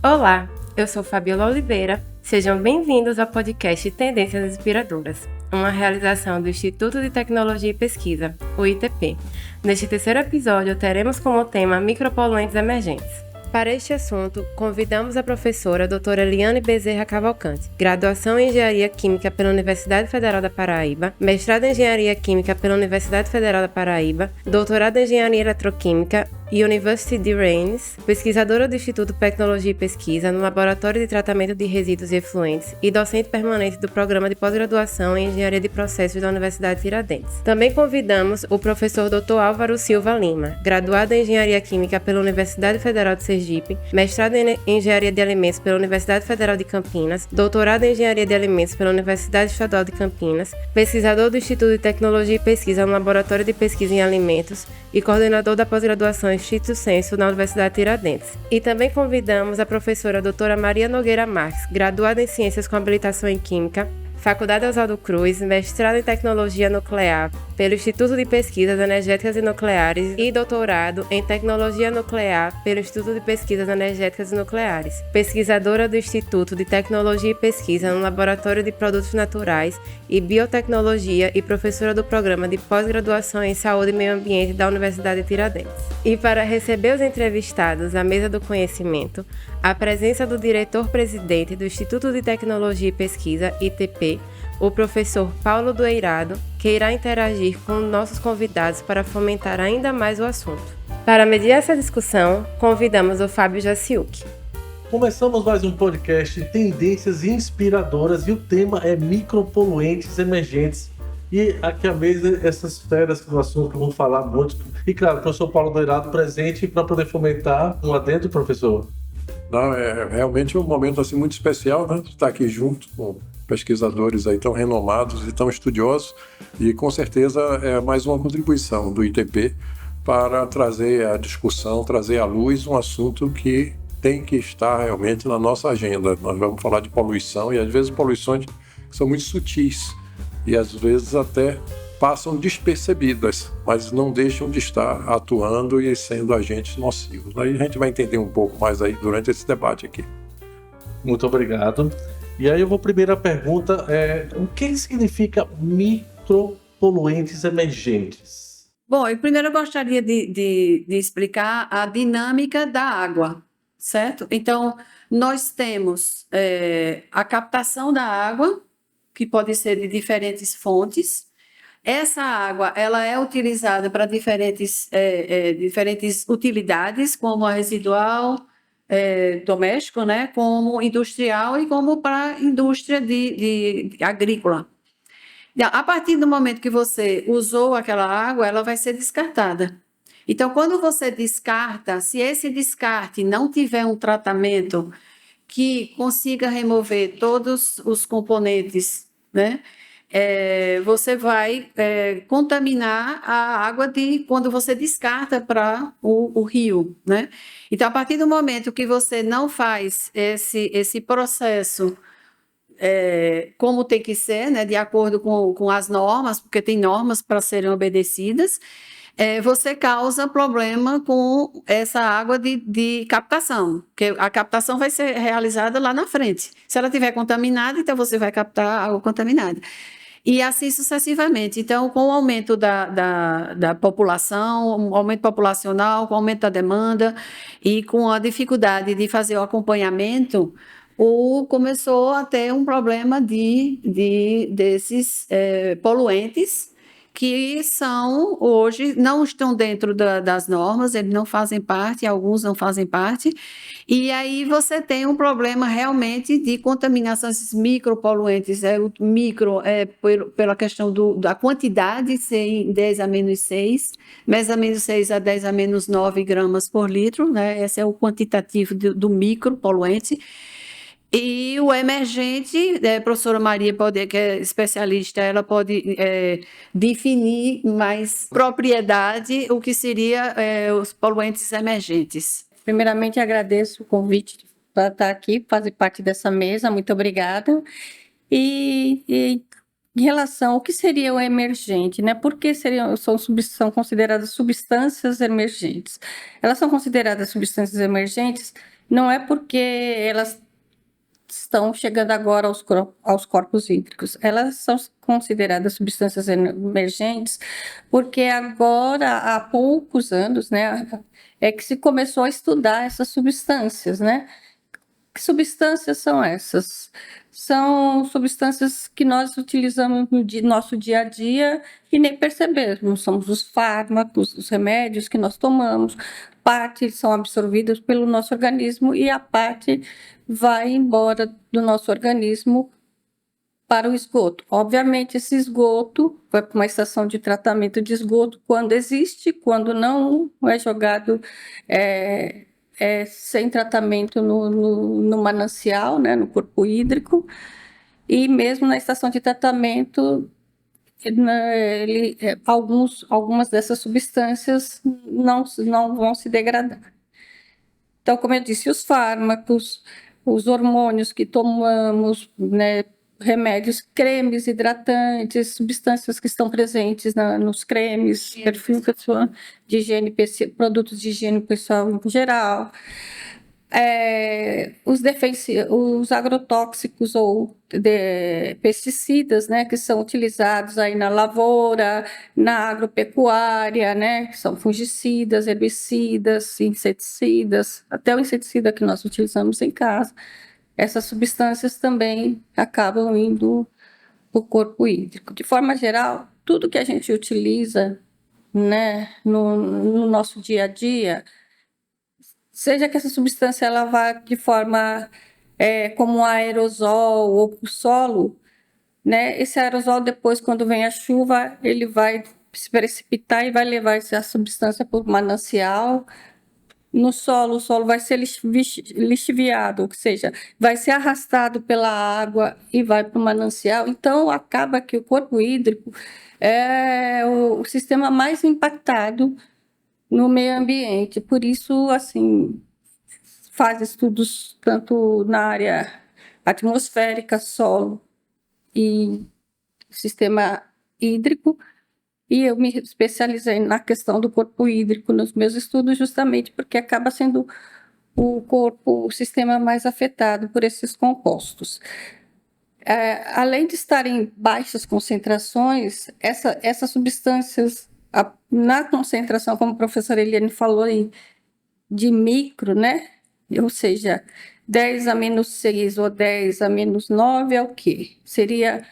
Olá, eu sou Fabiola Oliveira. Sejam bem-vindos ao podcast Tendências Inspiradoras, uma realização do Instituto de Tecnologia e Pesquisa, o ITP. Neste terceiro episódio, teremos como tema micropoluentes emergentes. Para este assunto, convidamos a professora doutora Eliane Bezerra Cavalcante, graduação em Engenharia Química pela Universidade Federal da Paraíba, mestrado em Engenharia Química pela Universidade Federal da Paraíba, doutorado em Engenharia Eletroquímica e University de Rennes, pesquisadora do Instituto de Tecnologia e Pesquisa no Laboratório de Tratamento de Resíduos e Efluentes e docente permanente do Programa de Pós-Graduação em Engenharia de Processos da Universidade Tiradentes. Também convidamos o professor Dr. Álvaro Silva Lima, graduado em Engenharia Química pela Universidade Federal de Sergipe, mestrado em Engenharia de Alimentos pela Universidade Federal de Campinas, doutorado em Engenharia de Alimentos pela Universidade Estadual de Campinas, pesquisador do Instituto de Tecnologia e Pesquisa no Laboratório de Pesquisa em Alimentos e coordenador da pós-graduação Stricto Sensu na Universidade Tiradentes. E também convidamos a professora doutora Maria Nogueira Marques, graduada em Ciências com habilitação em Química, Faculdade Oswaldo Cruz, mestrado em Tecnologia Nuclear pelo Instituto de Pesquisas Energéticas e Nucleares e doutorado em Tecnologia Nuclear pelo Instituto de Pesquisas Energéticas e Nucleares, pesquisadora do Instituto de Tecnologia e Pesquisa no Laboratório de Produtos Naturais e Biotecnologia e professora do Programa de Pós-Graduação em Saúde e Meio Ambiente da Universidade de Tiradentes. E para receber os entrevistados à mesa do conhecimento, a presença do diretor-presidente do Instituto de Tecnologia e Pesquisa, ITP, o professor Paulo Doeirado, que irá interagir com nossos convidados para fomentar ainda mais o assunto. Para mediar essa discussão, convidamos o Fábio Jaciuc. Começamos mais um podcast Tendências Inspiradoras e o tema é micropoluentes emergentes. E aqui à mesa, essas feras do assunto que vamos falar muito. E claro, o professor Paulo Doeirado presente para poder fomentar um adendo, professor. Não, é realmente um momento assim, muito especial, né? Estar aqui junto com pesquisadores aí tão renomados e tão estudiosos, e com certeza é mais uma contribuição do ITP para trazer a discussão, trazer à luz um assunto que tem que estar realmente na nossa agenda. Nós vamos falar de poluição e às vezes poluições que são muito sutis e às vezes até passam despercebidas, mas não deixam de estar atuando e sendo agentes nocivos. Aí a gente vai entender um pouco mais aí durante esse debate aqui. Muito obrigado. E aí a primeira pergunta é: o que significa micropoluentes emergentes? Bom, primeiro eu gostaria de explicar a dinâmica da água, certo? Então, nós temos a captação da água, que pode ser de diferentes fontes. Essa água ela é utilizada para diferentes utilidades, como a residual, doméstico, né, como industrial e como para indústria de agrícola. A partir do momento que você usou aquela água, ela vai ser descartada. Então, quando você descarta, se esse descarte não tiver um tratamento que consiga remover todos os componentes, né, você vai contaminar a água quando você descarta para o rio, né? Então, a partir do momento que você não faz esse processo como tem que ser, né, de acordo com as normas, porque tem normas para serem obedecidas, você causa problema com essa água de captação, porque a captação vai ser realizada lá na frente. Se ela estiver contaminada, então você vai captar água contaminada. E assim sucessivamente. Então, com o aumento da população, o aumento populacional, com o aumento da demanda e com a dificuldade de fazer o acompanhamento, começou a ter um problema desses poluentes que hoje não estão dentro das normas, eles não fazem parte, alguns não fazem parte, e aí você tem um problema realmente de contaminação, esses micropoluentes, o micro pela questão da quantidade, ser em 10 a menos 6, 10 a menos 6 a 10 a menos 9 gramas por litro, né? Esse é o quantitativo do micropoluente. E o emergente, a professora Maria, que é especialista, ela pode definir mais propriedade o que seria os poluentes emergentes. Primeiramente, agradeço o convite para estar aqui, fazer parte dessa mesa, muito obrigada. E em relação ao que seria o emergente, né? Por que são consideradas substâncias emergentes? Elas são consideradas substâncias emergentes não é porque elas estão chegando agora aos corpos hídricos. Elas são consideradas substâncias emergentes porque agora, há poucos anos, né, é que se começou a estudar essas substâncias, né? Que substâncias são essas? São substâncias que nós utilizamos no nosso dia a dia e nem percebemos. São os fármacos, os remédios que nós tomamos. Parte são absorvidas pelo nosso organismo e a parte vai embora do nosso organismo para o esgoto. Obviamente, esse esgoto vai para uma estação de tratamento de esgoto quando existe, quando não é jogado sem tratamento no manancial, né, no corpo hídrico, e mesmo na estação de tratamento, algumas dessas substâncias não vão se degradar. Então, como eu disse, os fármacos, os hormônios que tomamos, né, remédios, cremes hidratantes, substâncias que estão presentes nos cremes, perfume pessoal, de higiene, produtos de higiene pessoal em geral, os agrotóxicos ou pesticidas, né, que são utilizados aí na lavoura, na agropecuária, né, que são fungicidas, herbicidas, inseticidas, até o inseticida que nós utilizamos em casa. Essas substâncias também acabam indo para o corpo hídrico. De forma geral, tudo que a gente utiliza, né, no nosso dia a dia, seja que essa substância ela vá de forma como um aerosol ou para o solo, né, esse aerosol depois, quando vem a chuva, ele vai se precipitar e vai levar essa substância para o manancial. No solo, o solo vai ser lixiviado, ou seja, vai ser arrastado pela água e vai para o manancial. Então, acaba que o corpo hídrico é o sistema mais impactado no meio ambiente. Por isso, assim, faz estudos tanto na área atmosférica, solo e sistema hídrico. E eu me especializei na questão do corpo hídrico nos meus estudos, justamente porque acaba sendo o sistema mais afetado por esses compostos. Além de estarem em baixas concentrações, essas substâncias, na concentração, como a professora Eliane falou aí, de micro, né? Ou seja, 10 a menos 6 ou 10 a menos 9 é o quê? Seria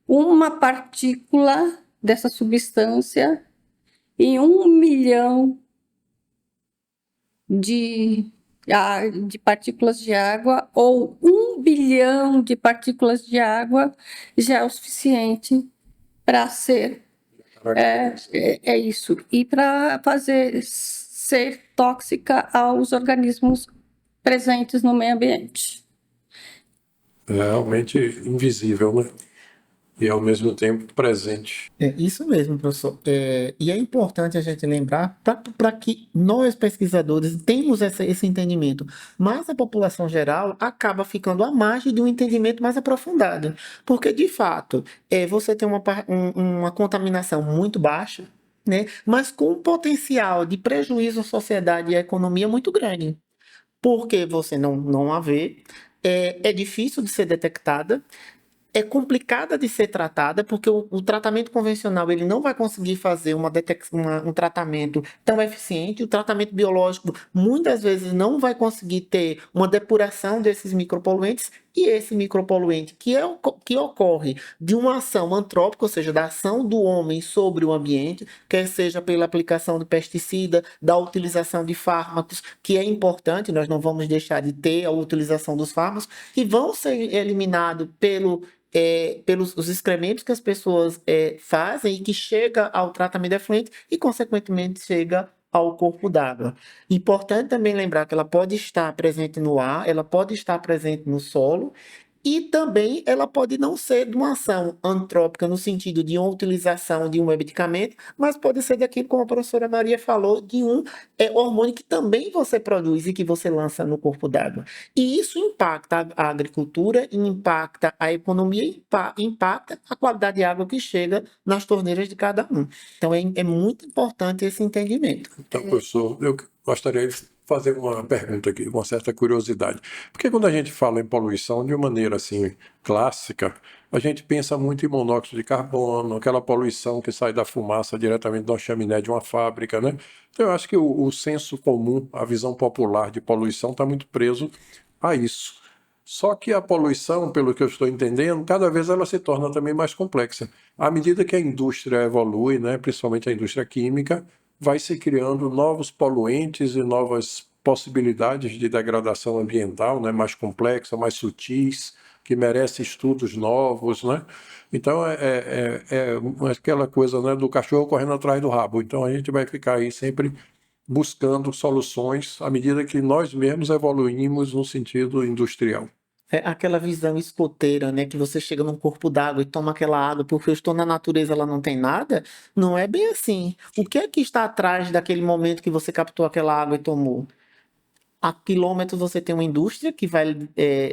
uma partícula dessa substância em 1 milhão de partículas de água, ou 1 bilhão de partículas de água já é o suficiente para ser isso, e para fazer ser tóxica aos organismos presentes no meio ambiente. É realmente invisível, né? E ao mesmo tempo presente. É isso mesmo, professor. E é importante a gente lembrar para que nós, pesquisadores, tenhamos esse entendimento, mas a população geral acaba ficando à margem de um entendimento mais aprofundado. Porque, de fato, você tem uma contaminação muito baixa, né, mas com um potencial de prejuízo à sociedade e à economia muito grande. Porque você não a vê, é difícil de ser detectada, é complicada de ser tratada, porque o tratamento convencional ele não vai conseguir fazer um tratamento tão eficiente. O tratamento biológico muitas vezes não vai conseguir ter uma depuração desses micropoluentes, e esse micropoluente que ocorre de uma ação antrópica, ou seja, da ação do homem sobre o ambiente, quer seja pela aplicação de pesticida, da utilização de fármacos, que é importante, nós não vamos deixar de ter a utilização dos fármacos, que vão ser eliminados pelos os excrementos que as pessoas fazem e que chega ao tratamento de efluente e, consequentemente, chega ao corpo d'água. Importante também lembrar que ela pode estar presente no ar, ela pode estar presente no solo, e também ela pode não ser de uma ação antrópica no sentido de uma utilização de um medicamento, mas pode ser daquilo, como a professora Maria falou, de um hormônio que também você produz e que você lança no corpo d'água. E isso impacta a agricultura, impacta a economia, impacta a qualidade de água que chega nas torneiras de cada um. Então é muito importante esse entendimento. Então, professor, eu gostaria de fazer uma pergunta aqui, uma certa curiosidade. Porque quando a gente fala em poluição de uma maneira assim clássica, a gente pensa muito em monóxido de carbono, aquela poluição que sai da fumaça diretamente da chaminé de uma fábrica, né? Então eu acho que o senso comum, a visão popular de poluição está muito preso a isso. Só que a poluição, pelo que eu estou entendendo, cada vez ela se torna também mais complexa. À medida que a indústria evolui, né, principalmente a indústria química, vai se criando novos poluentes e novas possibilidades de degradação ambiental, né, mais complexa, mais sutis, que merece estudos novos, né? Então é aquela coisa, né, do cachorro correndo atrás do rabo. Então a gente vai ficar aí sempre buscando soluções à medida que nós mesmos evoluímos no sentido industrial. É aquela visão escoteira, né? Que você chega num corpo d'água e toma aquela água porque eu estou na natureza, ela não tem nada. Não é bem assim. O que é que está atrás daquele momento que você captou aquela água e tomou? A quilômetros você tem uma indústria que vai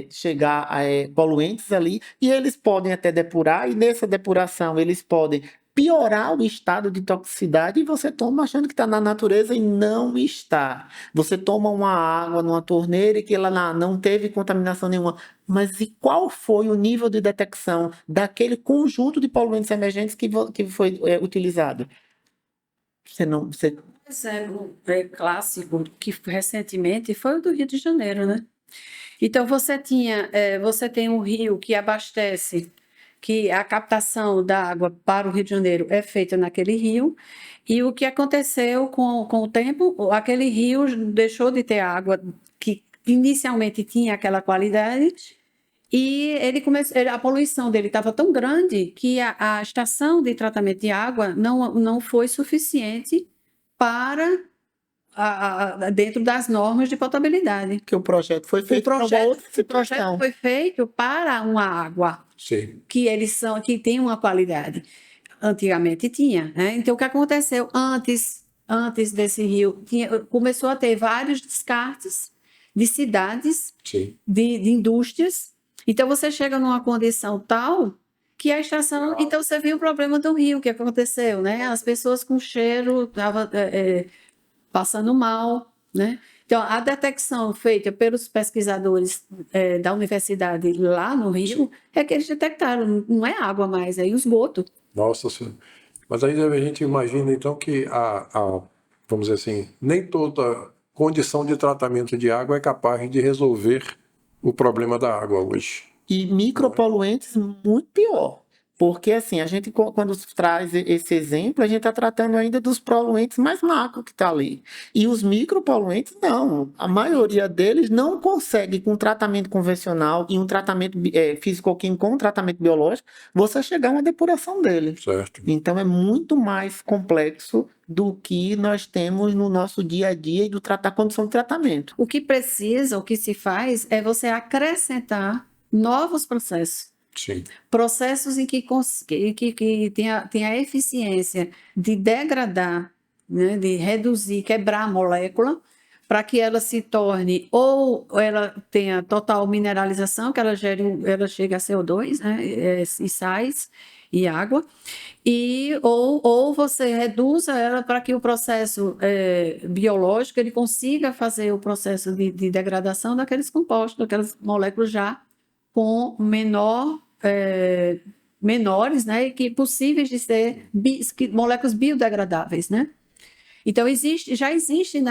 chegar a poluentes ali e eles podem até depurar, e nessa depuração eles podem piorar o estado de toxicidade e você toma achando que está na natureza e não está. Você toma uma água numa torneira e que ela não teve contaminação nenhuma. Mas e qual foi o nível de detecção daquele conjunto de poluentes emergentes que foi utilizado? Você Exemplo clássico que recentemente foi o do Rio de Janeiro, né? Então você tem um rio que abastece, que a captação da água para o Rio de Janeiro é feita naquele rio, e o que aconteceu com o tempo, aquele rio deixou de ter água que inicialmente tinha aquela qualidade, e a poluição dele estava tão grande que a estação de tratamento de água não foi suficiente para dentro das normas de potabilidade. que o projeto foi feito para uma outra O projeto situação. foi feito para uma água Sim. que tem uma qualidade. Antigamente tinha, né? Então, o que aconteceu antes desse rio? Começou a ter vários descartes de cidades, Sim. de indústrias. Então, você chega numa condição tal que a estação... Então, você viu o problema do rio, que aconteceu, né? As pessoas com cheiro estavam passando mal, né? Então, a detecção feita pelos pesquisadores da universidade lá no Rio é que eles detectaram, não é água mais, é esgoto. Nossa Senhora. Mas aí a gente imagina então que vamos dizer assim, nem toda condição de tratamento de água é capaz de resolver o problema da água hoje. E micropoluentes muito pior. Porque assim, a gente quando traz esse exemplo, a gente está tratando ainda dos poluentes mais macro que está ali. E os micropoluentes, não. A maioria deles não consegue, com tratamento convencional e um tratamento físico-químico com um tratamento biológico, você chegar a uma depuração dele. Certo. Então é muito mais complexo do que nós temos no nosso dia a dia e do condição de tratamento. O que se faz é você acrescentar novos processos. Sim. Processos em que tem a eficiência de degradar, né, de reduzir, quebrar a molécula, para que ela se torne, ou ela tenha total mineralização, que ela chegue a CO2, né, e sais e água, ou você reduza ela para que o processo biológico ele consiga fazer o processo de degradação daqueles compostos, daquelas moléculas já com menores, né, que possíveis de ser moléculas biodegradáveis, né? Então já existe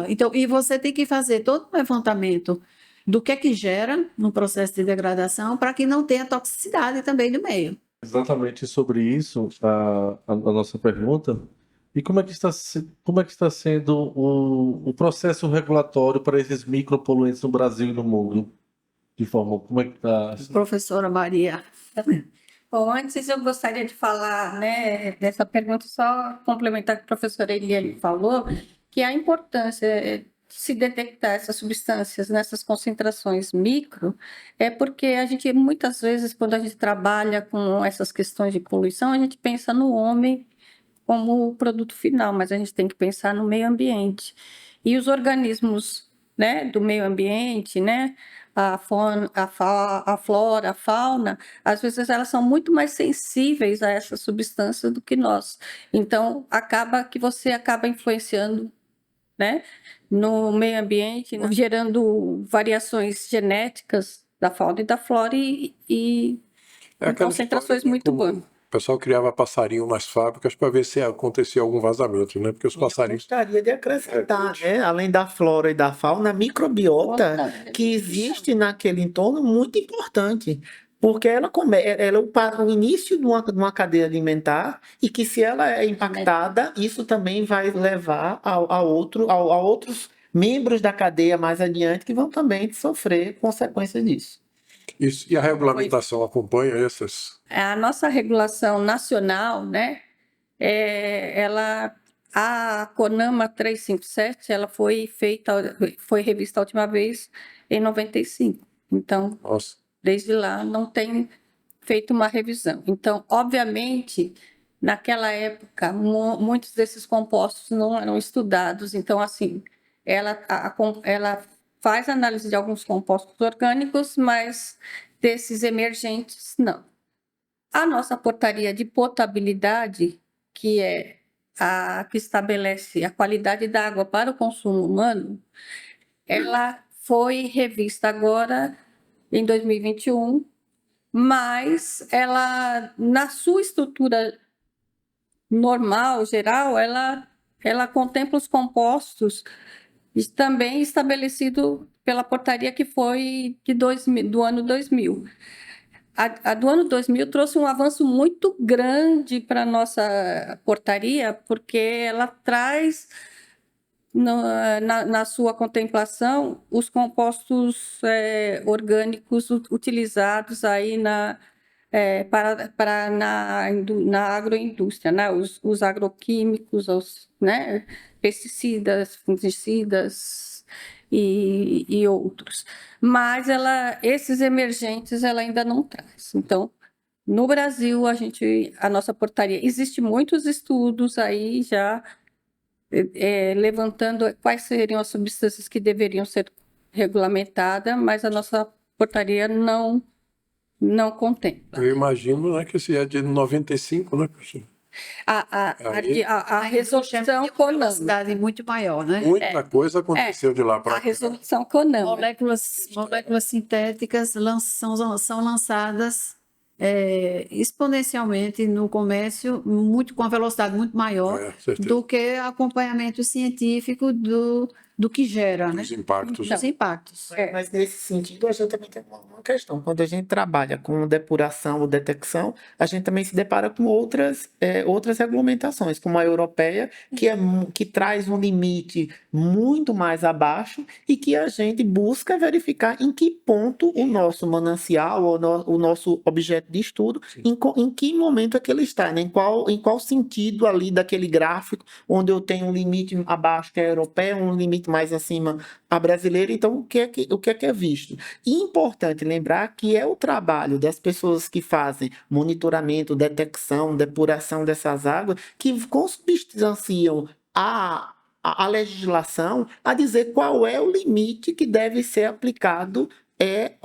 então, e você tem que fazer todo um levantamento do que é que gera no processo de degradação para que não tenha toxicidade também no meio. Exatamente sobre isso a nossa pergunta. E como é que está sendo o processo regulatório para esses micropoluentes no Brasil e no mundo? De forma, como é que está? Professora Maria. Bom, antes eu gostaria de falar, né, dessa pergunta, só complementar o que a professora Eliane falou, que a importância de se detectar essas substâncias nessas concentrações micro é porque a gente, muitas vezes, quando a gente trabalha com essas questões de poluição, a gente pensa no homem como o produto final, mas a gente tem que pensar no meio ambiente. E os organismos, né, do meio ambiente, né, a flora, a fauna, às vezes elas são muito mais sensíveis a essa substância do que nós. Então, acaba que você acaba influenciando né, no meio ambiente, gerando variações genéticas da fauna e da flora e É em aquela concentrações história, né, muito como boas. o pessoal criava passarinho nas fábricas para ver se acontecia algum vazamento, né? Porque os Eu passarinhos. gostaria de acrescentar, né, além da flora e da fauna, a microbiota que existe naquele entorno muito importante, porque ela é o início de uma cadeia alimentar e que se ela é impactada, isso também vai levar a outros membros da cadeia mais adiante que vão também sofrer consequências disso. Isso, e a regulamentação acompanha essas. A nossa regulação nacional, né, a CONAMA 357, ela foi revista a última vez em 95. Então, Nossa, desde lá não tem feito uma revisão. Então, obviamente, naquela época, muitos desses compostos não eram estudados. Então, assim, ela faz análise de alguns compostos orgânicos, mas desses emergentes, não. A nossa portaria de potabilidade, que é a que estabelece a qualidade da água para o consumo humano, ela foi revista agora em 2021, mas ela, na sua estrutura normal, geral, ela contempla os compostos também estabelecido pela portaria que foi do ano 2000. A do ano 2000 trouxe um avanço muito grande para a nossa portaria, porque ela traz na sua contemplação os compostos orgânicos utilizados aí na agroindústria, né? Os agroquímicos, né? Pesticidas, fungicidas e outros. Mas esses emergentes ela ainda não traz. Então, no Brasil, a nossa portaria, existe muitos estudos aí já levantando quais seriam as substâncias que deveriam ser regulamentadas, mas a nossa portaria não contempla. eu imagino, né, que esse é de 95, né, professor? A resolução CONAMA. Velocidade muito maior, né? Muita coisa aconteceu de lá para A cá. resolução CONAMA. Moléculas sintéticas são lançadas exponencialmente no comércio, com uma velocidade muito maior Certeza. do que acompanhamento científico do que gera, né? Os impactos. Dos impactos. Mas nesse sentido, a gente também tem uma questão. Quando a gente trabalha com depuração ou detecção, a gente também se depara com outras regulamentações, como a europeia, que traz um limite muito mais abaixo e que a gente busca verificar em que ponto o nosso manancial ou o nosso objeto de estudo, em que momento é que ele está, né? Em qual sentido ali daquele gráfico, onde eu tenho um limite abaixo que é a europeia, um limite mais acima a brasileira. Então, o que é visto? E importante lembrar que é o trabalho das pessoas que fazem monitoramento, detecção, depuração dessas águas, que consubstanciam a legislação a dizer qual é o limite que deve ser aplicado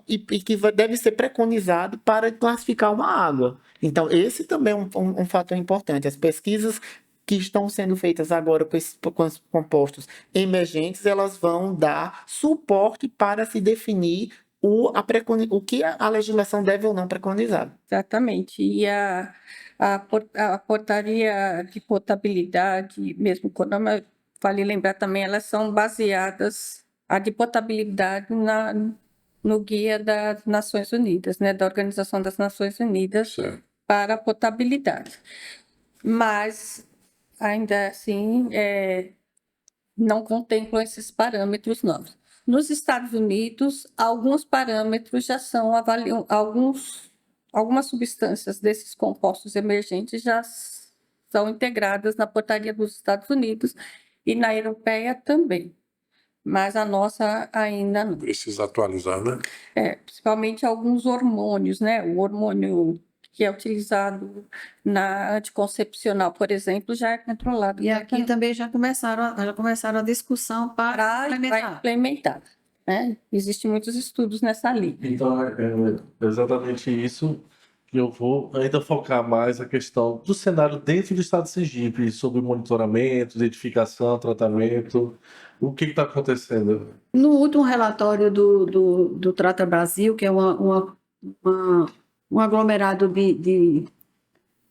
e que deve ser preconizado para classificar uma água. Então, esse também é um fator importante. As pesquisas que estão sendo feitas agora com os compostos emergentes, elas vão dar suporte para se definir o que a legislação deve ou não preconizar. Exatamente. E a portaria de potabilidade, mesmo CONAMA, vale lembrar também, elas são baseadas, a de potabilidade, no guia das Nações Unidas, né, da Organização das Nações Unidas para a potabilidade. Mas, ainda assim, não contemplam esses parâmetros novos. Nos Estados Unidos, alguns parâmetros já algumas substâncias desses compostos emergentes já são integradas na portaria dos Estados Unidos e na europeia também. Mas a nossa ainda não. Precisa atualizar, né? Principalmente alguns hormônios, né? O hormônio que é utilizado na anticoncepcional, por exemplo, já é controlado. E aqui também já começaram a discussão para implementar. Né? Existem muitos estudos nessa linha. Então, é exatamente isso que eu vou ainda focar mais a questão do cenário dentro do estado de Sergipe, sobre monitoramento, identificação, tratamento. O que está acontecendo? No último relatório do Trata Brasil, que é um aglomerado de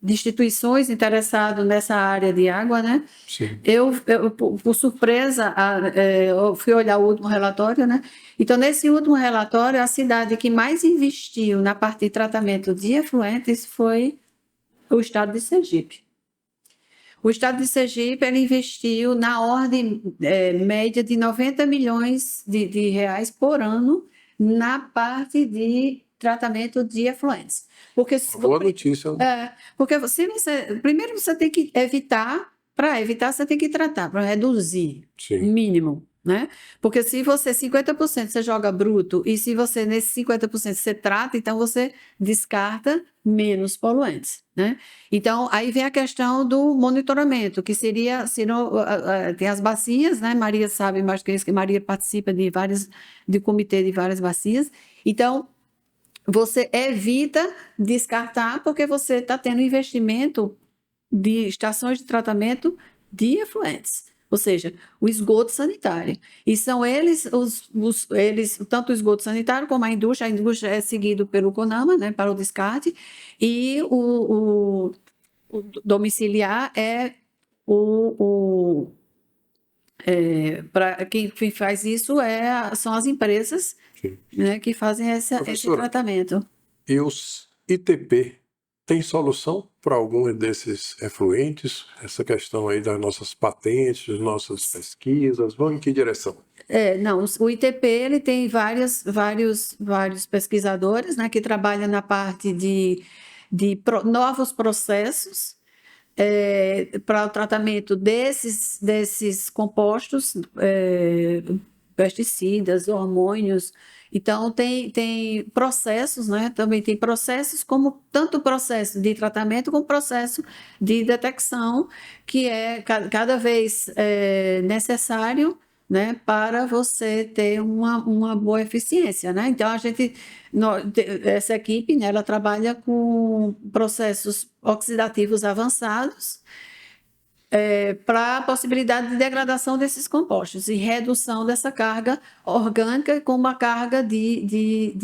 instituições interessadas nessa área de água, né? Sim. Eu por surpresa, eu fui olhar o último relatório, né? Então, nesse último relatório, a cidade que mais investiu na parte de tratamento de efluentes foi o estado de Sergipe. O estado de Sergipe, ele investiu na ordem média de 90 milhões de reais por ano na parte de tratamento de efluentes. Porque Boa notícia. porque primeiro você tem que evitar, para evitar você tem que tratar, para reduzir, Sim. mínimo, né? Porque se você 50% você joga bruto e se você nesse 50% você trata, então você descarta menos poluentes, né? Então aí vem a questão do monitoramento, que seria, tem as bacias, né? Maria sabe mais que isso, que Maria participa de comitê de várias bacias. Então você evita descartar porque você está tendo investimento de estações de tratamento de efluentes, ou seja, o esgoto sanitário. E são eles, tanto o esgoto sanitário como a indústria é seguido pelo CONAMA, né, para o descarte, e o domiciliar é para quem faz isso são as empresas, Sim. né, que fazem esse Professora, tratamento. E os ITP têm solução para algum desses efluentes? Essa questão aí das nossas patentes, nossas pesquisas, vão em que direção? Não, o ITP ele tem vários pesquisadores, né, que trabalham na parte de novos processos para o tratamento desses compostos, pesticidas, hormônios. Então, tem processos, né? Também tem processos como tanto o processo de tratamento como o processo de detecção, que é cada vez necessário, né, para você ter uma boa eficiência, né? Então, essa equipe, né, ela trabalha com processos oxidativos avançados, para a possibilidade de degradação desses compostos e redução dessa carga orgânica com uma carga de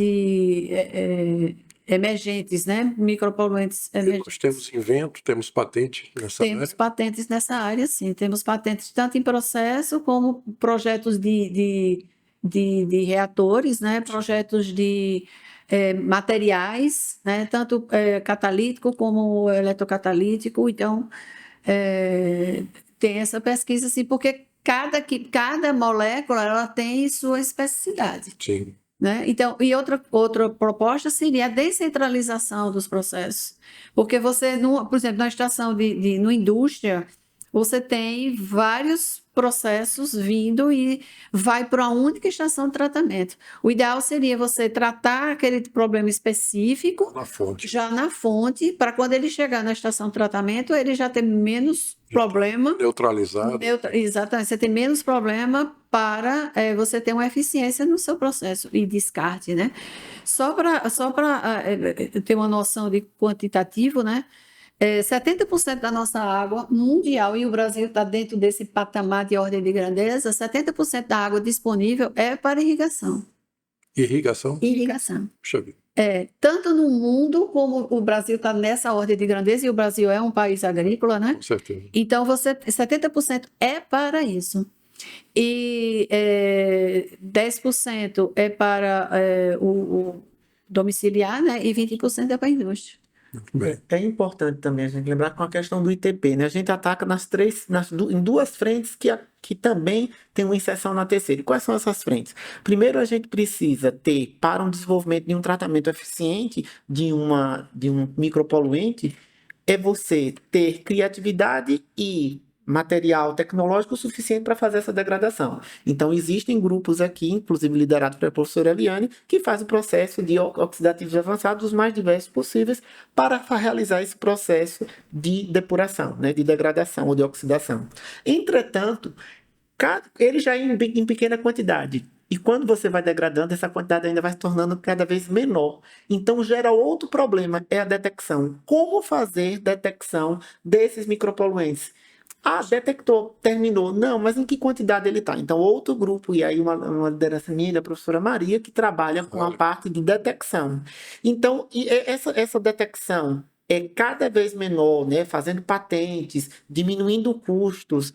emergentes, né? Micropoluentes emergentes. Nós temos invento, temos patente nessa área? Temos patentes nessa área, sim. Temos patentes tanto em processo como projetos de reatores, né? Projetos de materiais, né? Tanto catalítico como eletrocatalítico. Então, tem essa pesquisa, assim, porque cada molécula ela tem sua especificidade. Sim. Né? Então, e outra proposta seria a descentralização dos processos. Porque você, por exemplo, na estação no indústria, você tem vários processos vindo e vai para uma única estação de tratamento. O ideal seria você tratar aquele problema específico Na fonte. já na fonte, para quando ele chegar na estação de tratamento, ele já tem menos problema. Neutralizado. Exatamente, você tem menos problema para você ter uma eficiência no seu processo e descarte, né? Só para ter uma noção de quantitativo, né? 70% da nossa água mundial, e o Brasil está dentro desse patamar de ordem de grandeza, 70% da água disponível é para irrigação. Irrigação? Irrigação. Puxa vida. Tanto no mundo, como o Brasil está nessa ordem de grandeza, e o Brasil é um país agrícola, né? Com certeza. Então, 70% é para isso. E 10% é para o domiciliar, né? E 20% é para a indústria. Muito bem. É importante também a gente lembrar com a questão do ITP, né? A gente ataca em duas frentes que também tem uma inserção na terceira. E quais são essas frentes? Primeiro, a gente precisa ter, para um desenvolvimento de um tratamento eficiente de um micropoluente, é você ter criatividade e material tecnológico suficiente para fazer essa degradação. Então, existem grupos aqui, inclusive liderados pela professora Eliane, que faz o processo de oxidativos avançados os mais diversos possíveis para realizar esse processo de depuração, né, de degradação ou de oxidação. Entretanto, ele já em pequena quantidade. E quando você vai degradando, essa quantidade ainda vai se tornando cada vez menor. Então, gera outro problema, é a detecção. Como fazer detecção desses micropoluentes? Ah, detectou, terminou. Não, mas em que quantidade ele está? Então, outro grupo, e aí uma liderança minha, da professora Maria, que trabalha com a parte de detecção. Então, essa detecção é cada vez menor, né? Fazendo patentes, diminuindo custos,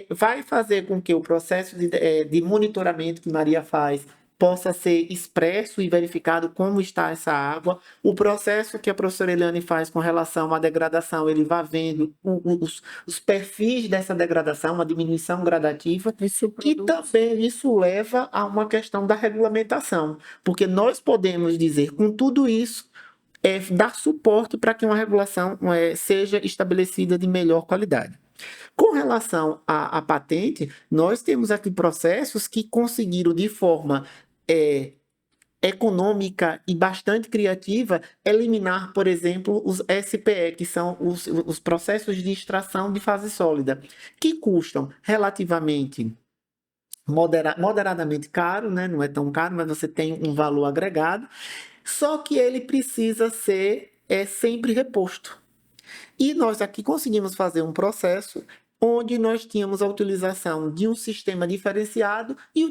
vai fazer com que o processo de monitoramento que Maria faz possa ser expresso e verificado como está essa água. O processo que a professora Eliane faz com relação à degradação, ele vai vendo os perfis dessa degradação, uma diminuição gradativa, e também isso leva a uma questão da regulamentação, porque nós podemos dizer, com tudo isso, dar suporte para que uma regulação seja estabelecida de melhor qualidade. Com relação à patente, nós temos aqui processos que conseguiram, de forma econômica e bastante criativa, eliminar, por exemplo, os SPE, que são os processos de extração de fase sólida, que custam relativamente moderadamente caro, né? Não é tão caro, mas você tem um valor agregado, só que ele precisa ser sempre reposto. E nós aqui conseguimos fazer um processo onde nós tínhamos a utilização de um sistema diferenciado e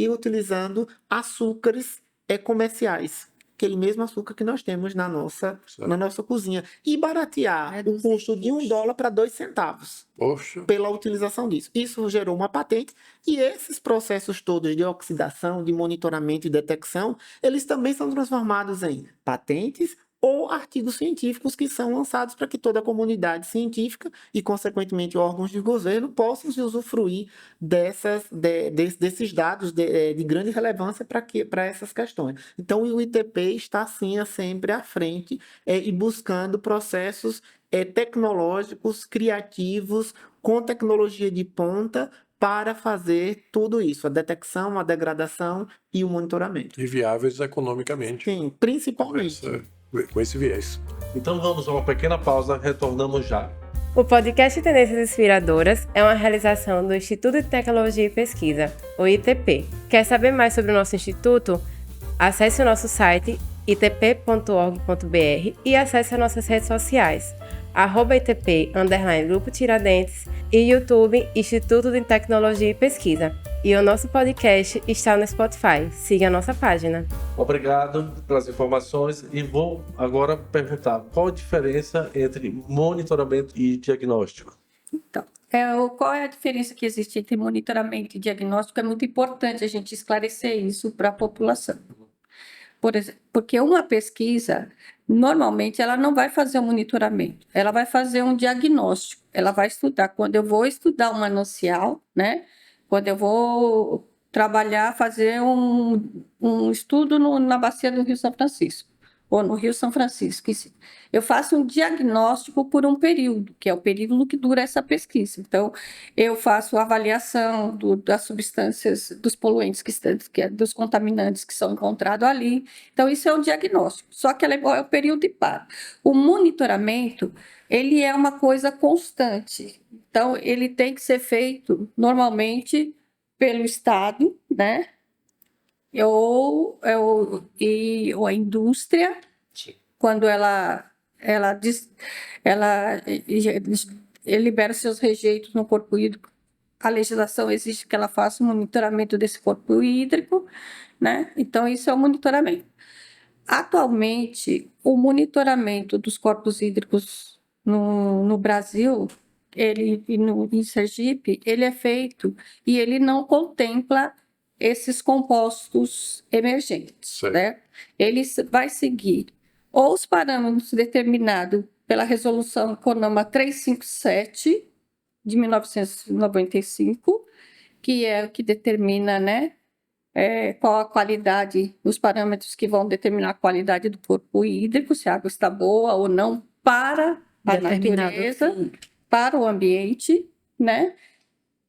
utilizando açúcares comerciais, aquele mesmo açúcar que nós temos na nossa cozinha, e baratear o custo de $1 para 2 centavos. Poxa. Pela utilização disso. Isso gerou uma patente, e esses processos todos de oxidação, de monitoramento e detecção, eles também são transformados em patentes ou artigos científicos que são lançados para que toda a comunidade científica e, consequentemente, órgãos de governo possam se usufruir desses dados de grande relevância para essas questões. Então, o ITP está, sim, sempre à frente e buscando processos tecnológicos, criativos, com tecnologia de ponta, para fazer tudo isso, a detecção, a degradação e o monitoramento. E viáveis economicamente. Sim, principalmente. Com esse viés. Então vamos a uma pequena pausa, retornamos já. O podcast Tendências Inspiradoras é uma realização do Instituto de Tecnologia e Pesquisa, o ITP. Quer saber mais sobre o nosso instituto? Acesse o nosso site itp.org.br e acesse as nossas redes sociais, @ITP_Grupo Tiradentes e YouTube Instituto de Tecnologia e Pesquisa. E o nosso podcast está no Spotify. Siga a nossa página. Obrigado pelas informações e vou agora perguntar qual a diferença entre monitoramento e diagnóstico? Então, qual é a diferença que existe entre monitoramento e diagnóstico? É muito importante a gente esclarecer isso para a população. Por exemplo, porque uma pesquisa, normalmente, ela não vai fazer um monitoramento, ela vai fazer um diagnóstico, ela vai estudar. Quando eu vou estudar um manancial, né? Quando eu vou trabalhar, fazer um estudo na bacia do Rio São Francisco, ou no Rio São Francisco, eu faço um diagnóstico por um período, que é o período que dura essa pesquisa. Então, eu faço a avaliação das substâncias, dos poluentes, dos contaminantes que são encontrados ali. Então, isso é um diagnóstico, só que é o período de paro. O monitoramento, ele é uma coisa constante. Então, ele tem que ser feito, normalmente, pelo Estado, né? Ou a indústria, quando ela libera seus rejeitos no corpo hídrico, a legislação exige que ela faça um monitoramento desse corpo hídrico, né? Então, isso é o monitoramento. Atualmente, o monitoramento dos corpos hídricos no Brasil, em Sergipe, ele é feito e ele não contempla esses compostos emergentes, né? Ele vai seguir ou os parâmetros determinados pela Resolução CONAMA 357 de 1995, que é o que determina, né, qual a qualidade, os parâmetros que vão determinar a qualidade do corpo hídrico, se a água está boa ou não para a natureza, para o ambiente, né?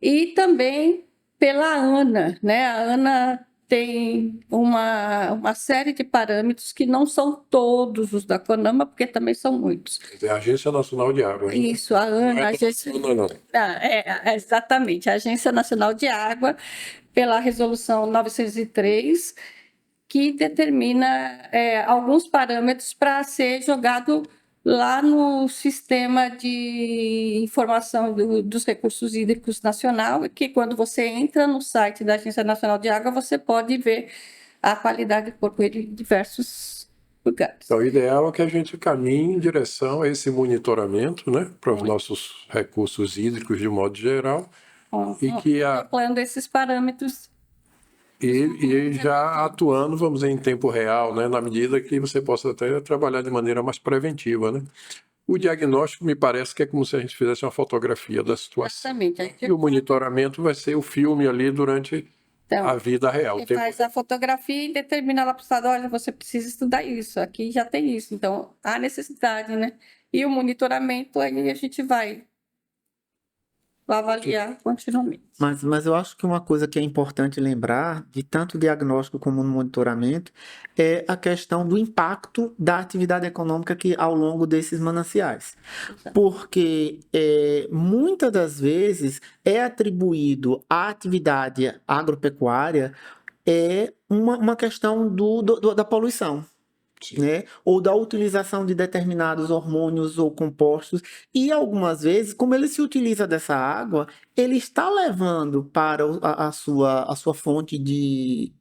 E também pela ANA, né? A ANA tem uma série de parâmetros que não são todos os da CONAMA, porque também são muitos. É a Agência Nacional de Água. Isso, a ANA, Não a é agência... não. exatamente, a Agência Nacional de Água, pela Resolução 903, que determina alguns parâmetros para ser jogado lá no Sistema de Informação dos Recursos Hídricos Nacional, que quando você entra no site da Agência Nacional de Água, você pode ver a qualidade do corpo hídrico em diversos lugares. Então, o ideal é que a gente caminhe em direção a esse monitoramento, né, para os nossos recursos hídricos de modo geral, e que contemplando esses parâmetros. E já atuando, vamos dizer, em tempo real, né, na medida que você possa até trabalhar de maneira mais preventiva, né? O diagnóstico me parece que é como se a gente fizesse uma fotografia da situação. Exatamente. E o monitoramento vai ser o filme ali durante Então, a vida real. você faz a fotografia e determina lá para o estado, olha, você precisa estudar isso, aqui já tem isso, então há necessidade, né? E o monitoramento, aí a gente vai avaliar continuamente. Mas eu acho que uma coisa que é importante lembrar, de tanto diagnóstico como no monitoramento, é a questão do impacto da atividade econômica que ao longo desses mananciais. Porque muitas das vezes é atribuído à atividade agropecuária uma questão da poluição. Né? Ou da utilização de determinados hormônios ou compostos, e algumas vezes, como ele se utiliza dessa água, ele está levando para a sua fonte de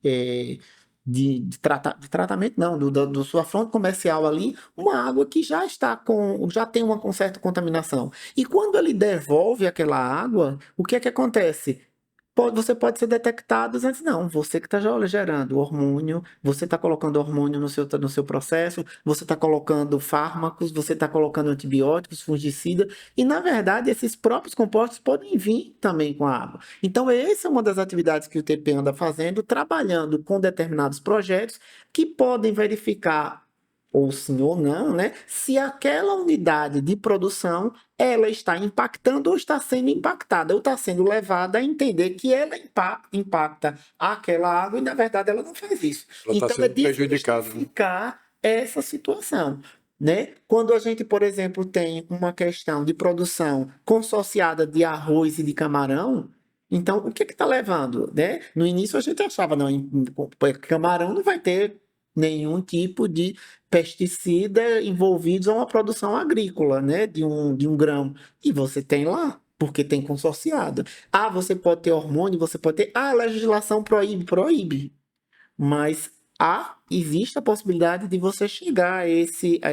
tratamento, não, do sua fonte comercial ali, uma água que já tem uma certa contaminação. E quando ele devolve aquela água, o que é que acontece? Você pode ser detectado antes, não. Você que está gerando hormônio, você está colocando hormônio no seu processo, você está colocando fármacos, você está colocando antibióticos, fungicida, e na verdade esses próprios compostos podem vir também com a água. Então, essa é uma das atividades que o ITP anda fazendo, trabalhando com determinados projetos que podem verificar, ou sim ou não, né, se aquela unidade de produção ela está impactando ou está sendo impactada, ou está sendo levada a entender que ela impacta aquela água e, na verdade, ela não faz isso. Ela está sendo prejudicada. Desmistificar essa situação. Né? Quando a gente, por exemplo, tem uma questão de produção consorciada de arroz e de camarão, então o que está levando? Né? No início a gente achava, não, camarão não vai ter nenhum tipo de pesticida envolvidos a uma produção agrícola, né, de um grão. E você tem lá, porque tem consorciado. Ah, você pode ter hormônio, você pode ter... Ah, a legislação proíbe. Mas existe a possibilidade de você chegar a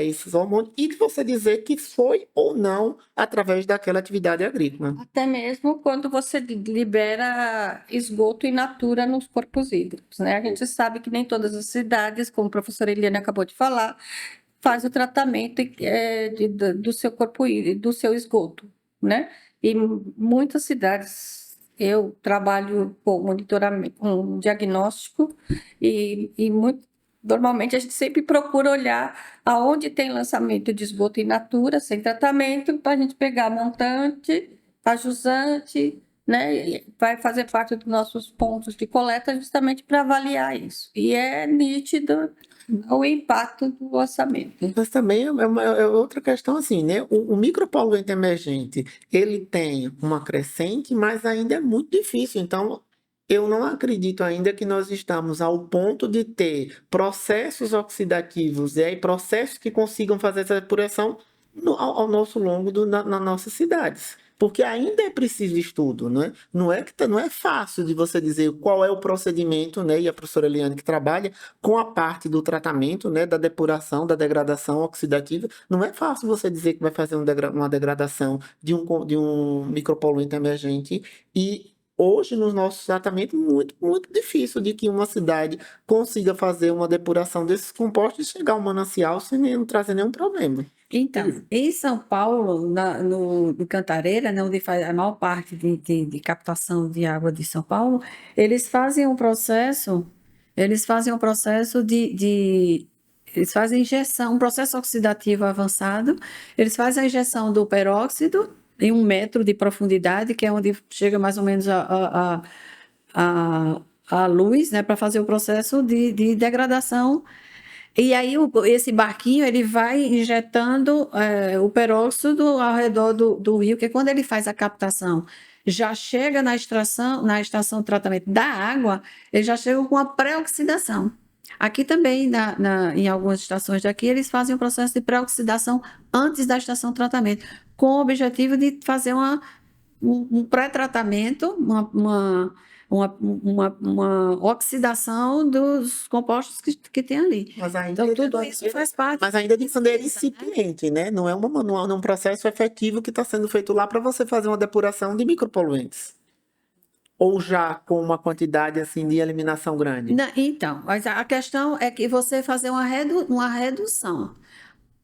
esses hormônios e de você dizer que foi ou não através daquela atividade agrícola. Até mesmo quando você libera esgoto in natura nos corpos hídricos, né? A gente sabe que nem todas as cidades, como a professora Eliane acabou de falar, faz o tratamento do seu corpo hídrico, do seu esgoto, né? E muitas cidades... Eu trabalho com monitoramento, com diagnóstico normalmente a gente sempre procura olhar aonde tem lançamento de esgoto in natura, sem tratamento, para a gente pegar montante, a jusante, né? E vai fazer parte dos nossos pontos de coleta justamente para avaliar isso. E é nítido o impacto do orçamento. Mas também é outra questão assim, né? O micropoluente emergente, ele tem uma crescente, mas ainda é muito difícil. Então, eu não acredito ainda que nós estamos ao ponto de ter processos oxidativos e processos que consigam fazer essa depuração ao nosso longo nas nossas cidades. Porque ainda é preciso estudo, né? Não é fácil de você dizer qual é o procedimento, né? E a professora Eliane que trabalha com a parte do tratamento, né? Da depuração, da degradação oxidativa. Não é fácil você dizer que vai fazer uma degradação de um micropoluente emergente e hoje, nos nossos tratamentos, muito, muito difícil de que uma cidade consiga fazer uma depuração desses compostos e chegar ao manancial sem não trazer nenhum problema. Então, em São Paulo, no Cantareira, né, onde faz a maior parte de captação de água de São Paulo, eles fazem um processo eles fazem injeção, um processo oxidativo avançado, eles fazem a injeção do peróxido em 1 metro de profundidade, que é onde chega mais ou menos a luz, né, para fazer o processo de degradação. E aí esse barquinho ele vai injetando o peróxido ao redor do rio, que quando ele faz a captação, já chega na estação de tratamento da água, ele já chega com a pré-oxidação. Aqui também, em algumas estações daqui, eles fazem o processo de pré-oxidação antes da estação de tratamento, com o objetivo de fazer um pré-tratamento, uma oxidação dos compostos que tem ali. Mas ainda Então, tudo isso faz parte. Mas ainda de maneira incipiente, né? Não é um processo efetivo que está sendo feito lá para você fazer uma depuração de micropoluentes. Ou já com uma quantidade assim de eliminação grande? Então, mas a questão é que você fazer uma redução.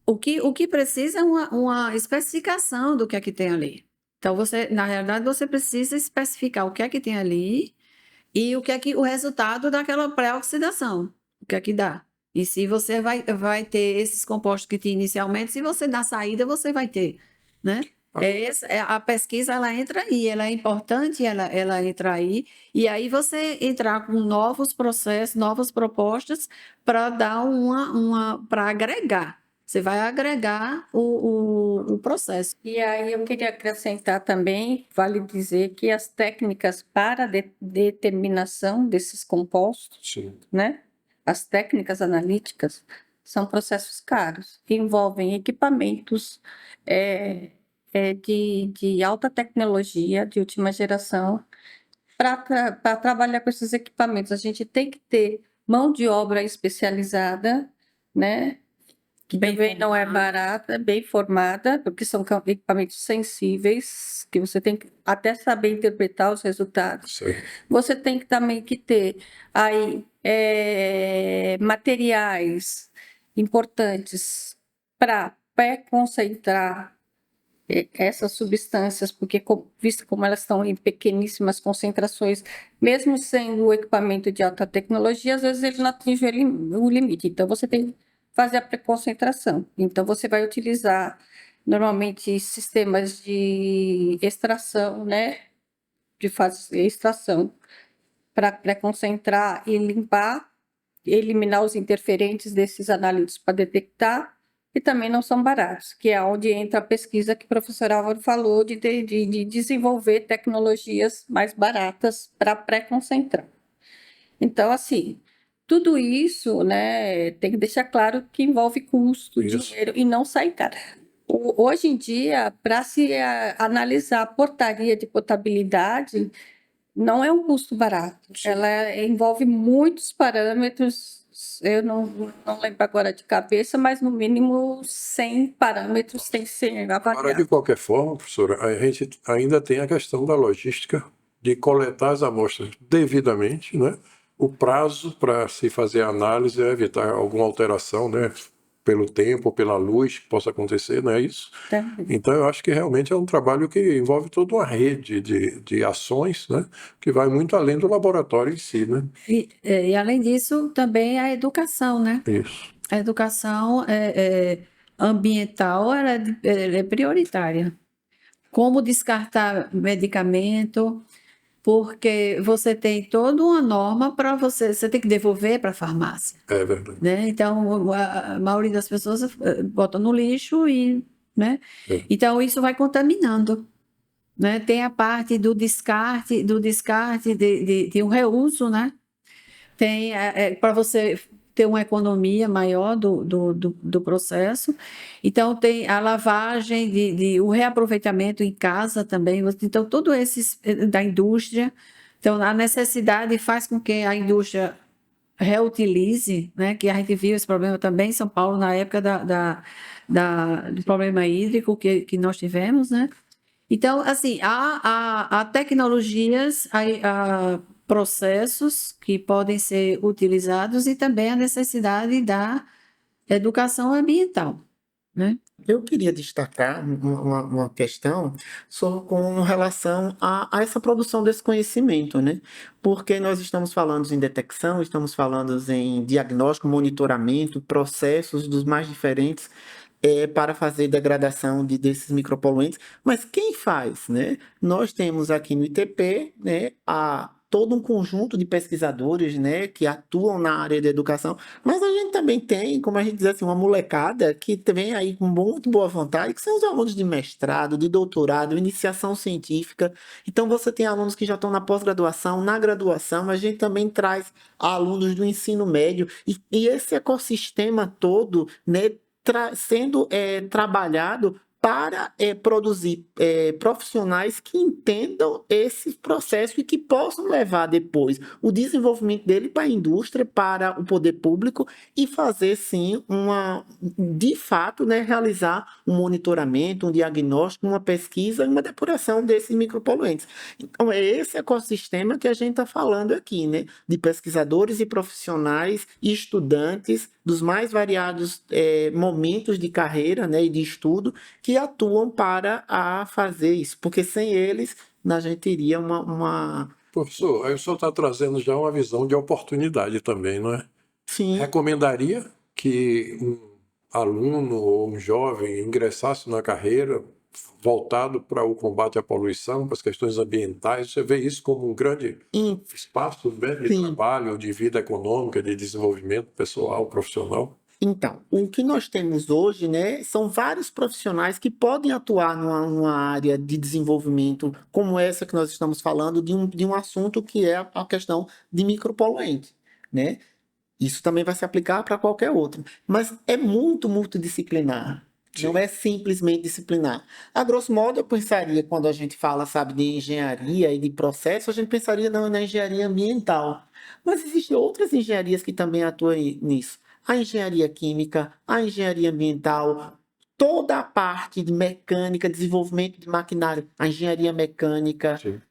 O que precisa é uma especificação do que é que tem ali. Então, na realidade, você precisa especificar o que é que tem ali e o resultado daquela pré-oxidação, o que é que dá. E se você vai ter esses compostos que tinha inicialmente, se você dá saída, você vai ter, né? A pesquisa, ela entra aí, ela é importante, ela entra aí, e aí você entrar com novos processos, novas propostas para dar para agregar. Você vai agregar o processo. E aí eu queria acrescentar também, vale dizer que as técnicas para determinação desses compostos, Sim. né? As técnicas analíticas são processos caros, que envolvem equipamentos de alta tecnologia, de última geração. Para trabalhar com esses equipamentos, a gente tem que ter mão de obra especializada, né? Que também não é barata, bem formada, porque são equipamentos sensíveis, que você tem que até saber interpretar os resultados. Sim. Você tem que também ter aí materiais importantes para pré-concentrar essas substâncias, porque visto como elas estão em pequeníssimas concentrações, mesmo sendo o equipamento de alta tecnologia, às vezes ele não atinge o limite. Então você tem que fazer a pré-concentração. Então você vai utilizar normalmente sistemas de extração, né? De fazer extração para pré-concentrar e limpar, eliminar os interferentes desses analíticos para detectar, e também não são baratos, que é onde entra a pesquisa que o professor Álvaro falou de desenvolver tecnologias mais baratas para pré-concentrar. Então, assim, tudo isso, né, tem que deixar claro que envolve custo, dinheiro, e não sai caro. Hoje em dia, para se analisar a portaria de potabilidade, não é um custo barato. Sim. Ela envolve muitos parâmetros, eu não lembro agora de cabeça, mas no mínimo 100 parâmetros tem que ser Agora, de avaliados. qualquer forma, professora, a gente ainda tem a questão da logística de coletar as amostras devidamente, né? O prazo para se fazer a análise é evitar alguma alteração, né? Pelo tempo, pela luz que possa acontecer, não é isso? Também. Então, eu acho que realmente é um trabalho que envolve toda uma rede de ações, né? Que vai muito além do laboratório em si, né? E além disso, também a educação, né? Isso. A educação ambiental ela é prioritária. Como descartar medicamento, porque você tem toda uma norma para você tem que devolver para a farmácia, É verdade. né? Então, a maioria das pessoas bota no lixo né? É. Então, isso vai contaminando, né? Tem a parte do descarte de um reuso, né? Tem para você ter uma economia maior do processo. Então, tem a lavagem, o reaproveitamento em casa também. Então, tudo esses da indústria. Então, a necessidade faz com que a indústria reutilize, né? Que a gente viu esse problema também em São Paulo, na época do problema hídrico que nós tivemos, né? Então, assim, há tecnologias, há processos que podem ser utilizados e também a necessidade da educação ambiental, né? Eu queria destacar uma questão com relação a essa produção desse conhecimento, né? Porque nós estamos falando em detecção, estamos falando em diagnóstico, monitoramento, processos dos mais diferentes para fazer degradação desses micropoluentes, mas quem faz, né? Nós temos aqui no ITP, né, todo um conjunto de pesquisadores, né, que atuam na área da educação, mas a gente também tem, como a gente diz assim, uma molecada que vem aí com muito boa vontade, que são os alunos de mestrado, de doutorado, iniciação científica. Então você tem alunos que já estão na pós-graduação, na graduação, a gente também traz alunos do ensino médio, e esse ecossistema todo, né, sendo trabalhado para produzir profissionais que entendam esse processo e que possam levar depois o desenvolvimento dele para a indústria, para o poder público e fazer, sim, de fato, né, realizar um monitoramento, um diagnóstico, uma pesquisa e uma depuração desses micropoluentes. Então, é esse ecossistema que a gente está falando aqui, né, de pesquisadores e profissionais e estudantes dos mais variados momentos de carreira, né, e de estudo, que atuam para fazer isso, porque sem eles a gente teria uma... Professor, aí o senhor está trazendo já uma visão de oportunidade também, não é? Sim. Recomendaria que um aluno ou um jovem ingressasse na carreira voltado para o combate à poluição, para as questões ambientais? Você vê isso como um grande espaço, né, de trabalho, de vida econômica, de desenvolvimento pessoal, profissional? Então, o que nós temos hoje, né, são vários profissionais que podem atuar numa área de desenvolvimento como essa que nós estamos falando, de um assunto que é a questão de micropoluente, né? Isso também vai se aplicar para qualquer outro, mas é muito multidisciplinar. Sim. Não é simplesmente disciplinar. A grosso modo, eu pensaria, quando a gente fala, sabe, de engenharia e de processo, a gente pensaria na engenharia ambiental. Mas existem outras engenharias que também atuam nisso. A engenharia química, a engenharia ambiental, toda a parte de mecânica, desenvolvimento de maquinário, a engenharia mecânica. Sim.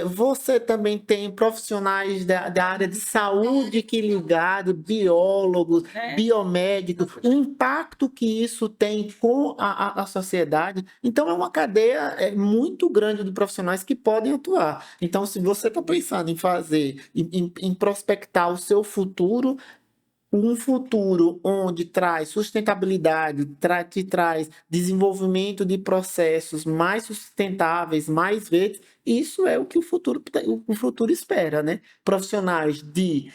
Você também tem profissionais da área de saúde que ligados, biólogos, biomédicos, o impacto que isso tem com a sociedade. Então, é uma cadeia muito grande de profissionais que podem atuar. Então, se você está pensando em fazer, em prospectar o seu futuro, um futuro onde traz sustentabilidade, te traz desenvolvimento de processos mais sustentáveis, mais verdes, isso é o que o futuro espera, né? Profissionais de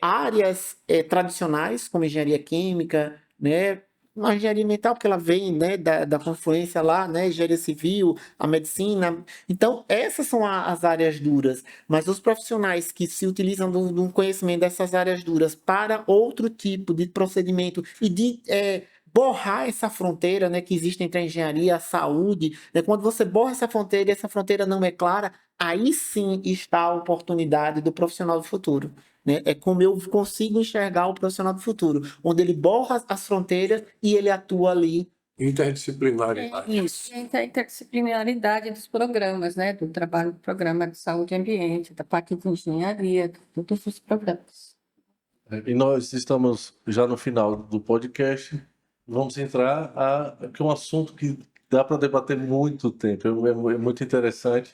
áreas tradicionais, como engenharia química, né? A engenharia ambiental, porque ela vem, né, da confluência lá, né, engenharia civil, a medicina. Então, essas são as áreas duras. Mas os profissionais que se utilizam do conhecimento dessas áreas duras para outro tipo de procedimento e de borrar essa fronteira, né, que existe entre a engenharia e a saúde, né, quando você borra essa fronteira e essa fronteira não é clara, aí sim está a oportunidade do profissional do futuro. Né? É como eu consigo enxergar o profissional do futuro, onde ele borra as fronteiras e ele atua ali. Interdisciplinaridade. Isso. A interdisciplinaridade dos programas, né? Do trabalho do programa de saúde e ambiente, da parte de engenharia, de todos os programas. E nós estamos já no final do podcast. Vamos entrar que é um assunto que dá para debater muito tempo, é muito interessante.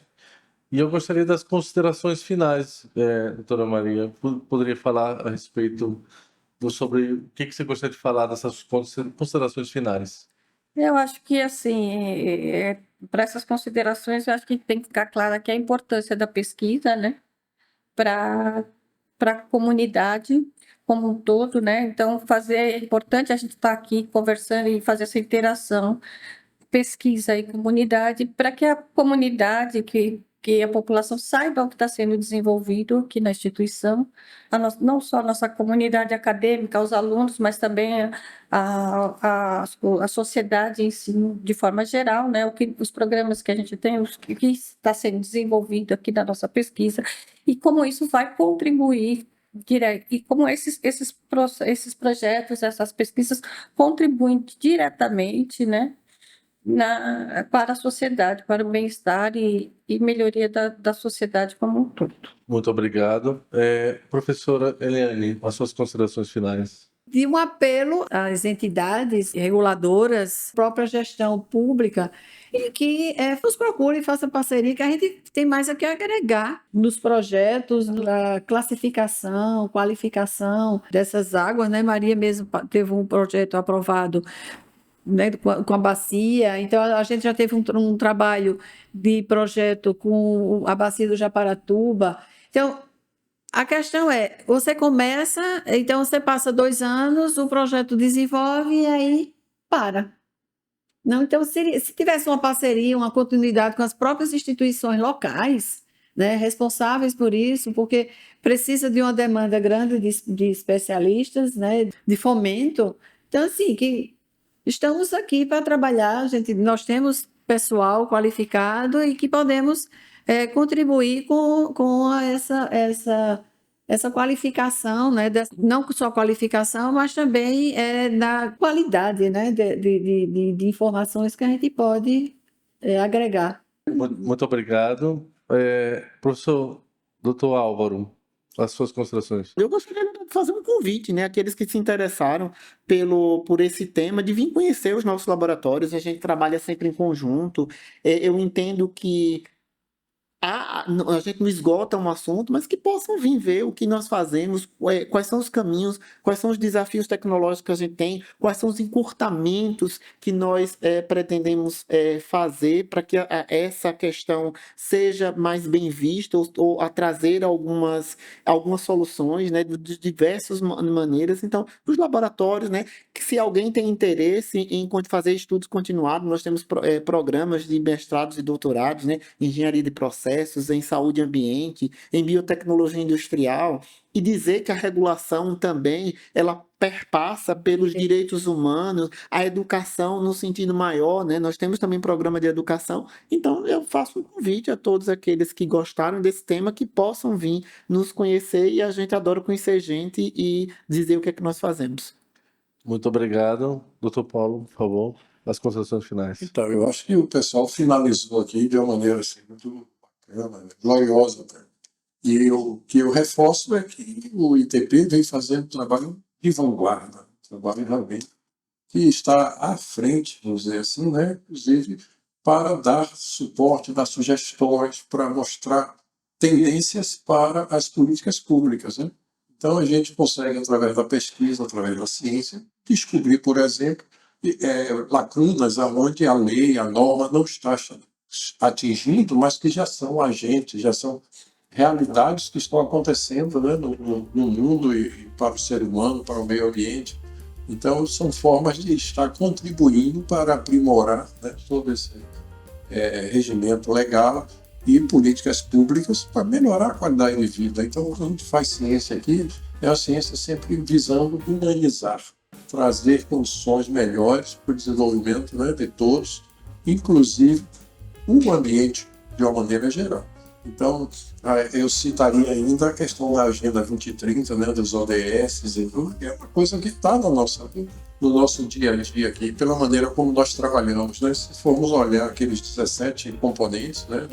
E eu gostaria das considerações finais, doutora Maria. Poderia falar a respeito sobre o que você gostaria de falar dessas considerações finais? Eu acho que, assim, para essas considerações, eu acho que tem que ficar clara aqui a importância da pesquisa, né? Para a comunidade como um todo, né? Então, é importante a gente estar aqui conversando e fazer essa interação, pesquisa e comunidade, para que a comunidade, que a população saiba o que está sendo desenvolvido aqui na instituição, não só a nossa comunidade acadêmica, os alunos, mas também a sociedade em si, de forma geral, né? Os programas que a gente tem, o que está sendo desenvolvido aqui na nossa pesquisa, e como isso vai contribuir direto, e como esses projetos, essas pesquisas contribuem diretamente, né? Para a sociedade, para o bem-estar e melhoria da sociedade como um todo. Muito obrigado. Professora Eliane, as suas considerações finais. De um apelo às entidades reguladoras, própria gestão pública, e que nos procurem e façam parceria, que a gente tem mais a que agregar nos projetos, na classificação, qualificação dessas águas, né? Maria mesmo teve um projeto aprovado, né, com a bacia. Então, a gente já teve um trabalho de projeto com a bacia do Japaratuba. Então, a questão é, você começa, então você passa 2 anos, o projeto desenvolve e aí para. Não, então, se tivesse uma parceria, uma continuidade com as próprias instituições locais, né, responsáveis por isso, porque precisa de uma demanda grande de especialistas, né, de fomento. Então, assim, que estamos aqui para trabalhar, nós temos pessoal qualificado e que podemos contribuir com essa qualificação, né, não só qualificação, mas também da qualidade, né, de informações que a gente pode agregar. Muito obrigado. Professor Dr. Álvaro, as suas considerações. Eu gostaria de fazer um convite, né? Aqueles que se interessaram por esse tema, de vir conhecer os nossos laboratórios. A gente trabalha sempre em conjunto. Eu entendo que a gente não esgota um assunto, mas que possam vir ver o que nós fazemos, quais são os caminhos, quais são os desafios tecnológicos que a gente tem, quais são os encurtamentos que nós pretendemos fazer para que essa questão seja mais bem vista ou a trazer algumas soluções, né, de diversas maneiras. Então, os laboratórios, né, que se alguém tem interesse em fazer estudos continuados, nós temos programas de mestrados e doutorados, né, em engenharia de processos, em saúde e ambiente, em biotecnologia industrial, e dizer que a regulação também ela perpassa pelos direitos humanos, a educação no sentido maior, né? Nós temos também programa de educação, então eu faço um convite a todos aqueles que gostaram desse tema que possam vir nos conhecer, e a gente adora conhecer gente e dizer o que é que nós fazemos. Muito obrigado. Dr. Paulo, por favor, as considerações finais. Então, eu acho que o pessoal finalizou aqui de uma maneira assim, muito bacana, gloriosa até. E o que eu reforço é que o ITP vem fazendo trabalho de vanguarda, trabalho realmente que está à frente, vamos dizer assim, né? Inclusive para dar suporte, dar sugestões, para mostrar tendências para as políticas públicas, né? Então a gente consegue, através da pesquisa, através da ciência, descobrir, por exemplo, lacunas onde a lei, a norma não está atingindo, mas que já são agentes, já são realidades que estão acontecendo, né, no mundo e para o ser humano, para o meio ambiente. Então, são formas de estar contribuindo para aprimorar, né, todo esse regimento legal e políticas públicas para melhorar a qualidade de vida. Então, quando a gente faz ciência aqui, é a ciência sempre visando humanizar, trazer condições melhores para o desenvolvimento, né, de todos, inclusive o ambiente de uma maneira geral. Então, eu citaria ainda a questão da Agenda 2030, né, dos ODS, e tudo, que é uma coisa que está no nosso dia a dia aqui, pela maneira como nós trabalhamos, né? Se formos olhar aqueles 17 componentes, né,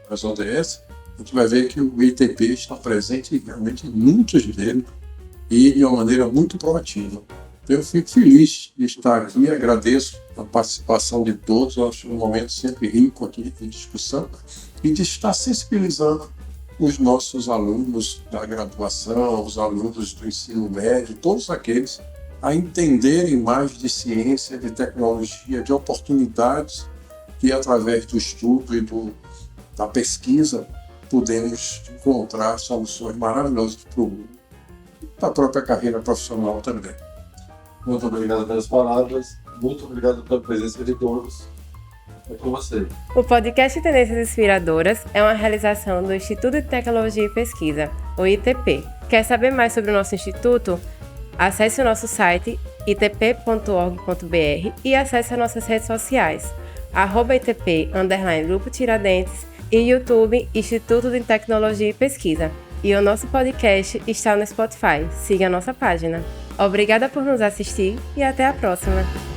das ODS, a gente vai ver que o ITP está presente realmente em muitos deles e de uma maneira muito proativa. Eu fico feliz de estar aqui, agradeço a participação de todos, eu acho um momento sempre rico aqui de discussão e de estar sensibilizando os nossos alunos da graduação, os alunos do ensino médio, todos aqueles a entenderem mais de ciência, de tecnologia, de oportunidades que através do estudo e da pesquisa podemos encontrar soluções maravilhosas para o mundo e para a própria carreira profissional também. Muito obrigado pelas palavras, muito obrigado pela presença de todos. É com você. O podcast Tendências Inspiradoras é uma realização do Instituto de Tecnologia e Pesquisa, o ITP. Quer saber mais sobre o nosso instituto? Acesse o nosso site itp.org.br e acesse as nossas redes sociais, @ITP_Grupo Tiradentes e YouTube Instituto de Tecnologia e Pesquisa. E o nosso podcast está no Spotify. Siga a nossa página. Obrigada por nos assistir e até a próxima!